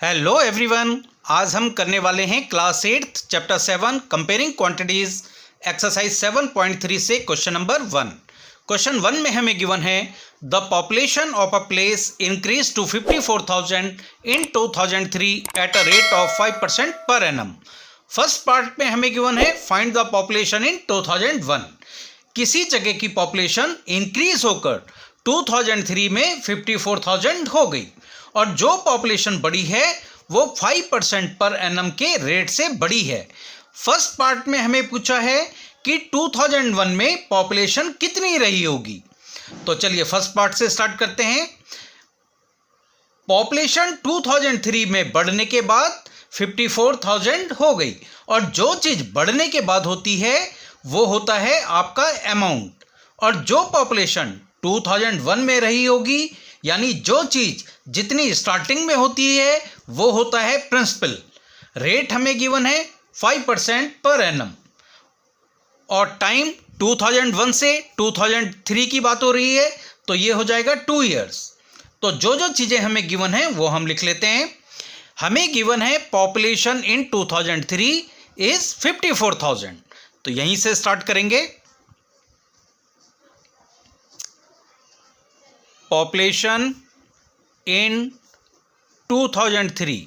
Hello everyone. आज हम करने वाले हैं class 8 chapter 7 comparing quantities exercise 7.3 से क्वेश्चन नंबर 1। क्वेश्चन 1 में हमें गिवन है the population of a place increase to 54,000 in 2003 at a rate of 5% per annum. First part में हमें गिवन है फाइंड द पॉपुलेशन इन 2001। किसी जगह की पॉपुलेशन इंक्रीज होकर 2003 में 54,000 हो गई और जो पॉपुलेशन बढ़ी है वो 5% पर एनम के रेट से बढ़ी है। फर्स्ट पार्ट में हमें पूछा है कि 2001 में पॉपुलेशन कितनी रही होगी। तो चलिए फर्स्ट पार्ट से स्टार्ट करते हैं। पॉपुलेशन 2003 में बढ़ने के बाद 54,000 हो गई और जो चीज बढ़ने के बाद होती है वो होता है आपका अमाउंट, और जो पॉपुलेशन 2001 में रही होगी यानी जो चीज जितनी स्टार्टिंग में होती है वो होता है प्रिंसिपल। रेट हमें गिवन है 5% पर एनम और टाइम 2001 से 2003 की बात हो रही है तो ये हो जाएगा 2 इयर्स। तो जो जो चीज़ें हमें गिवन है वो हम लिख लेते हैं। हमें गिवन है पॉपुलेशन इन 2003 इज 54,000, तो यहीं से स्टार्ट करेंगे। पॉपुलेशन इन 2003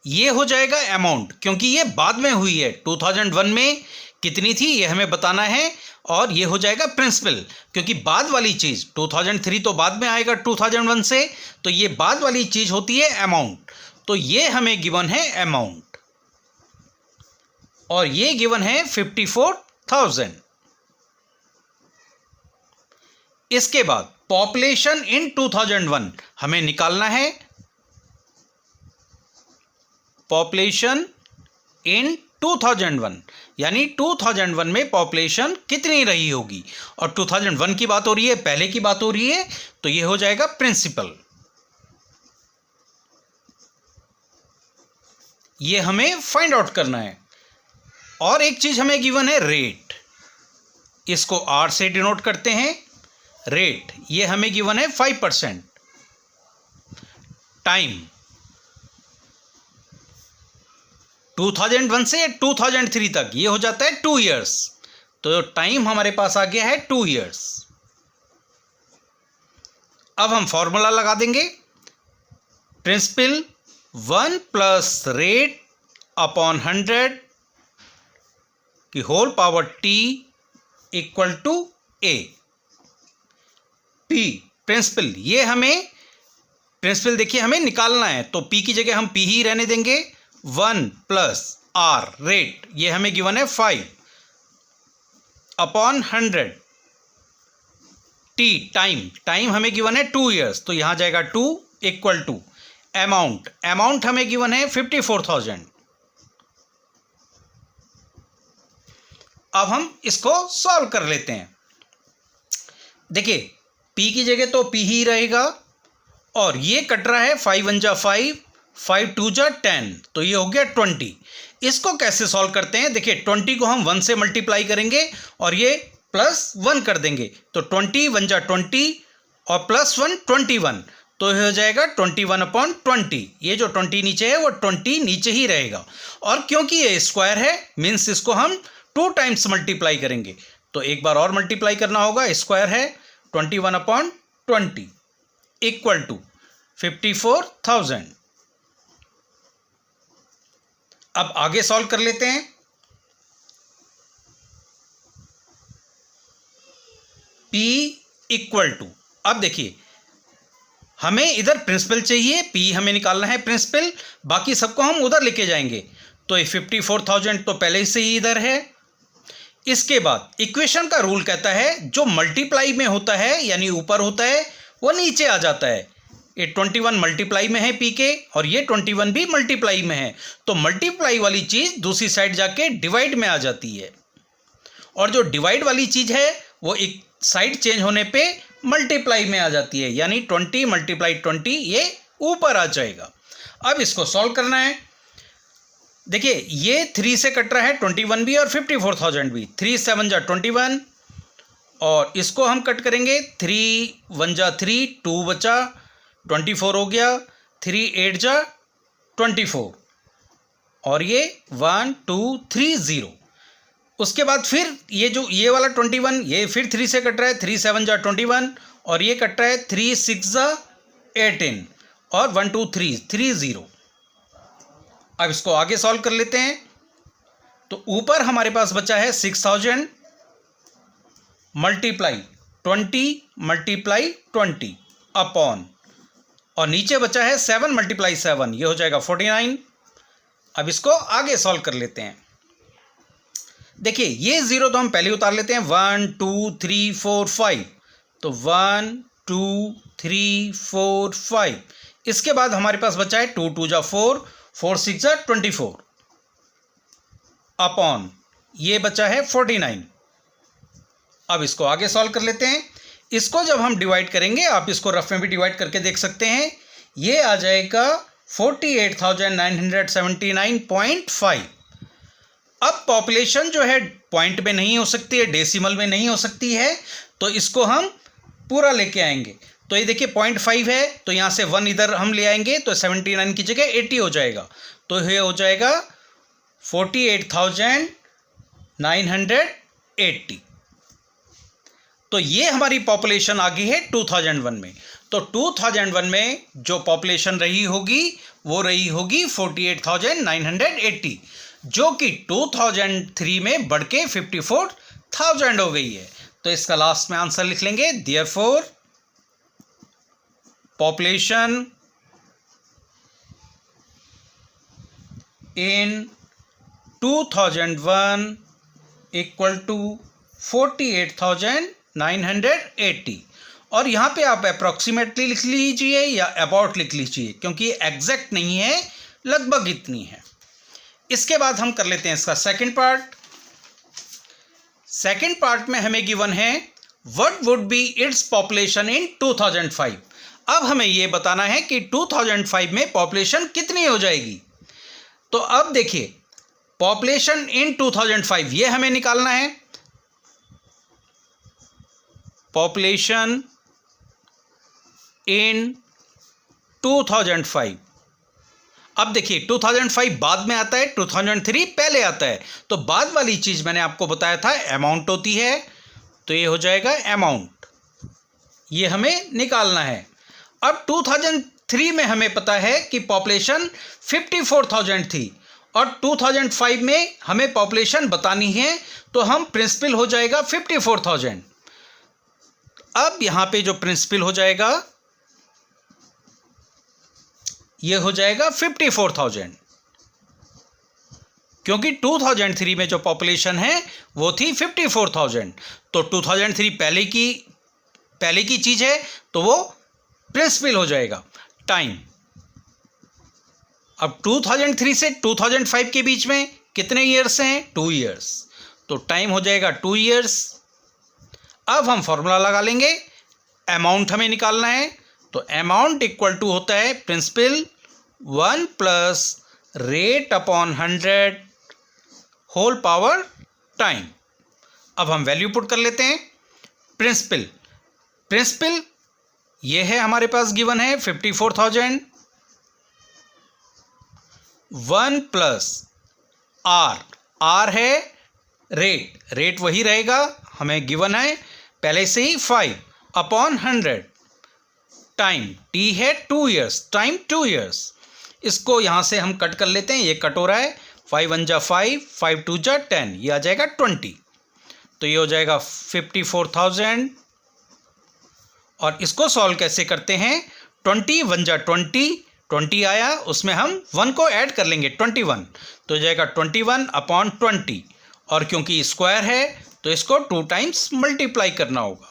ये हो जाएगा अमाउंट, क्योंकि ये बाद में हुई है। 2001 में कितनी थी ये हमें बताना है, और ये हो जाएगा प्रिंसिपल क्योंकि बाद वाली चीज़ 2003 तो बाद में आएगा 2001 से, तो ये बाद वाली चीज़ होती है अमाउंट। तो ये हमें गिवन है अमाउंट और ये गिवन है 54,000। इसके बाद पॉपुलेशन इन 2001 हमें निकालना है। पॉपुलेशन इन 2001 यानी 2001 में पॉपुलेशन कितनी रही होगी, और 2001 की बात हो रही है, पहले की बात हो रही है, तो ये हो जाएगा प्रिंसिपल। ये हमें फाइंड आउट करना है। और एक चीज हमें गिवन है रेट, इसको आर से डिनोट करते हैं। रेट ये हमें गिवन है 5%। टाइम 2001 से 2003 तक ये हो जाता है 2 इयर्स, तो टाइम हमारे पास आ गया है 2 इयर्स। अब हम फॉर्मूला लगा देंगे। प्रिंसिपल 1 प्लस रेट अपॉन 100 की whole power t equal to a। p principal, ये हमें प्रिंसिपल देखिए हमें निकालना है, तो p की जगह हम p ही रहने देंगे। 1 प्लस r रेट ये हमें गिवन है 5 अपॉन 100 t टाइम हमें गिवन है 2 इयर्स, तो यहां जाएगा 2 इक्वल टू अमाउंट हमें गिवन है 54,000। अब हम इसको सॉल्व कर लेते हैं। देखिए p की जगह तो p ही रहेगा और ये कट रहा है 5 1 जा 5, 5 2 जा 10, तो ये हो गया 20। इसको कैसे सॉल्व करते हैं, देखिए 20 को हम 1 से मल्टीप्लाई करेंगे और ये प्लस 1 कर देंगे, तो 20 1 जा 20 और प्लस 1 21, तो ये हो जाएगा 21 अपॉन 20। ये जो 20 नीचे है वो 20 नीचे ही रहेगा, और क्योंकि ये स्क्वायर है मीन्स इसको हम 2 टाइम्स मल्टीप्लाई करेंगे, तो एक बार और मल्टीप्लाई करना होगा। स्क्वायर है 21 अपॉन 20 इक्वल टू 54,000। अब आगे सॉल्व कर लेते हैं। P इक्वल टू, अब देखिए हमें इधर प्रिंसिपल चाहिए, P हमें निकालना है प्रिंसिपल, बाकी सबको हम उधर लेके जाएंगे, तो ये 54,000 तो पहले से ही इधर है। इसके बाद इक्वेशन का रूल कहता है जो मल्टीप्लाई में होता है यानी ऊपर होता है वो नीचे आ जाता है। ये 21 मल्टीप्लाई में है p के और ये 21 भी मल्टीप्लाई में है, तो मल्टीप्लाई वाली चीज़ दूसरी साइड जाके डिवाइड में आ जाती है, और जो डिवाइड वाली चीज़ है वो एक साइड चेंज होने पे मल्टीप्लाई में आ जाती है, यानी 20 मल्टीप्लाई 20 ये ऊपर आ जाएगा। अब इसको सॉल्व करना है। देखिए ये 3 से कट रहा है 21 भी और 54,000 भी, 3 7 जा 21 और इसको हम कट करेंगे 3 1 जा 3, 2 बचा, 24 हो गया, 3 8 जा 24 और ये 1 2 3 0। उसके बाद फिर ये वाला 21 ये फिर 3 से कट रहा है, 3 7 जा 21 और ये कट रहा है 3 6 जा 18 और 1 2 3 3 0। अब इसको आगे सॉल्व कर लेते हैं। तो ऊपर हमारे पास बचा है 6000 मल्टीप्लाई 20 मल्टीप्लाई 20 अपॉन, और नीचे बचा है 7 मल्टीप्लाई 7, ये हो जाएगा 49। अब इसको आगे सॉल्व कर लेते हैं। देखिए ये जीरो तो हम पहले उतार लेते हैं, 1 2 3 4 5, तो 1 2 3 4 5। इसके बाद हमारे पास बचा है 2 2 जा 4 4 6 जा 24 अपॉन ये बचा है 49। अब इसको आगे सॉल्व कर लेते हैं। इसको जब हम डिवाइड करेंगे, आप इसको रफ में भी डिवाइड करके देख सकते हैं, ये आ जाएगा 48,979.5। अब पॉपुलेशन जो है पॉइंट में नहीं हो सकती है, डेसिमल में नहीं हो सकती है, तो इसको हम पूरा लेके आएंगे। तो ये देखिए 0.5 है, तो यहाँ से 1 इधर हम ले आएंगे तो 79 की जगह 80 हो जाएगा। तो ये हो जाएगा 48,980। तो ये हमारी पॉपुलेशन आ गई है 2001 में। तो 2001 में जो पॉपुलेशन रही होगी वो रही होगी 48,980, जो कि 2003 में बढ़ के 54,000 हो गई है। तो इसका लास्ट में आंसर लिख लेंगे, therefore population in 2001 equal to 48,980। और यहाँ पे आप अप्रॉक्सीमेटली लिख लीजिए या अबाउट लिख लीजिए, क्योंकि ये एग्जैक्ट नहीं है, लगभग इतनी है। इसके बाद हम कर लेते हैं इसका सेकंड पार्ट। सेकंड पार्ट में हमें गिवन है what would be its population in 2005। अब हमें ये बताना है कि 2005 में पॉपुलेशन कितनी हो जाएगी। तो अब देखिए पॉपुलेशन इन 2005 ये हमें निकालना है। Population in 2005। अब देखिए 2005 बाद में आता है, 2003 पहले आता है। तो बाद वाली चीज मैंने आपको बताया था अमाउंट होती है, तो ये हो जाएगा अमाउंट, ये हमें निकालना है। अब 2003 में हमें पता है कि पॉपुलेशन 54,000 थी और 2005 में हमें पॉपुलेशन बतानी है, तो हम प्रिंसिपल हो जाएगा 54,000। अब यहां पे जो प्रिंसिपल हो जाएगा ये हो जाएगा 54,000, क्योंकि 2003 में जो पॉपुलेशन है वो थी 54,000। तो 2003 पहले की चीज है, तो वो प्रिंसिपल हो जाएगा। टाइम, अब 2003 से 2005 के बीच में कितने ईयर्स हैं? 2 ईयर्स, तो टाइम हो जाएगा 2 ईयर्स। अब हम फॉर्मूला लगा लेंगे, अमाउंट हमें निकालना है, तो अमाउंट इक्वल टू होता है principal 1 plus rate upon 100 whole power time. अब हम वैल्यू पुट कर लेते हैं। प्रिंसिपल ये है हमारे पास गिवन है 54,000, 1 प्लस आर है रेट वही रहेगा, हमें गिवन है पहले से ही 5 अपॉन 100 टाइम, टी है 2 ईयर्स, टाइम 2 ईयर्स। इसको यहाँ से हम कट कर लेते हैं, ये कट हो रहा है, 5 1 जा 5, 5 2 जा 10, ये आ जाएगा 20। तो ये हो जाएगा 54,000। और इसको सॉल्व कैसे करते हैं? 20 1 जा 20 आया, उसमें हम 1 को ऐड कर लेंगे 21, तो हो जाएगा 21 अपॉन 20। और क्योंकि स्क्वायर है तो इसको 2 टाइम्स मल्टीप्लाई करना होगा।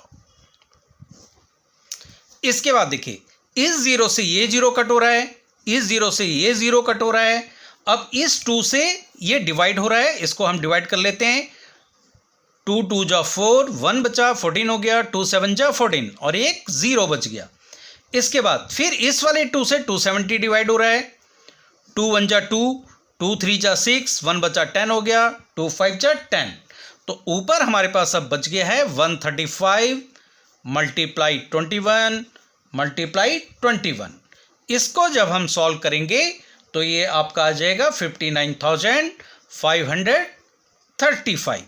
इसके बाद देखिए इस जीरो से ये जीरो कट हो रहा है, इस जीरो से ये जीरो कट हो रहा है। अब इस 2 से ये डिवाइड हो रहा है, इसको हम डिवाइड कर लेते हैं। 2 2 जा 4, 1 बचा, 14 हो गया, 2 7 जा 14 और एक 0 बच गया। इसके बाद फिर इस वाले 2 से 270 डिवाइड हो रहा है, 2 1 जा 2, 2 3 जा 6, 1 बचा 10 हो गया, 2 5 जा 10। तो ऊपर हमारे पास अब बच गया है 135 मल्टीप्लाई 21 मल्टीप्लाई 21। इसको जब हम सॉल्व करेंगे तो ये आपका आ जाएगा 59,535।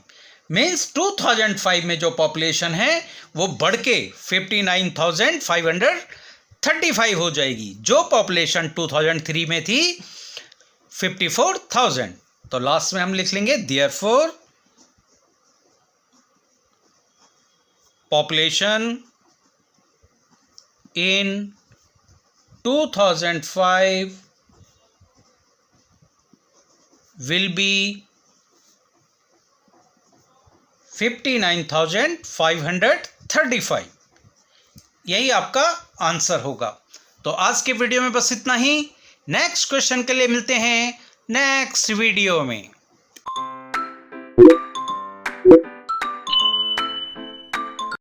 मीन्स 2005 में जो पॉपुलेशन है वो बढ़ के 59,535 हो जाएगी। जो पॉपुलेशन 2003 में थी 54,000। तो लास्ट में हम लिख लेंगे therefore population in 2005 will be 59,535। यही आपका आंसर होगा। तो आज के वीडियो में बस इतना ही। नेक्स्ट क्वेश्चन के लिए मिलते हैं नेक्स्ट वीडियो में।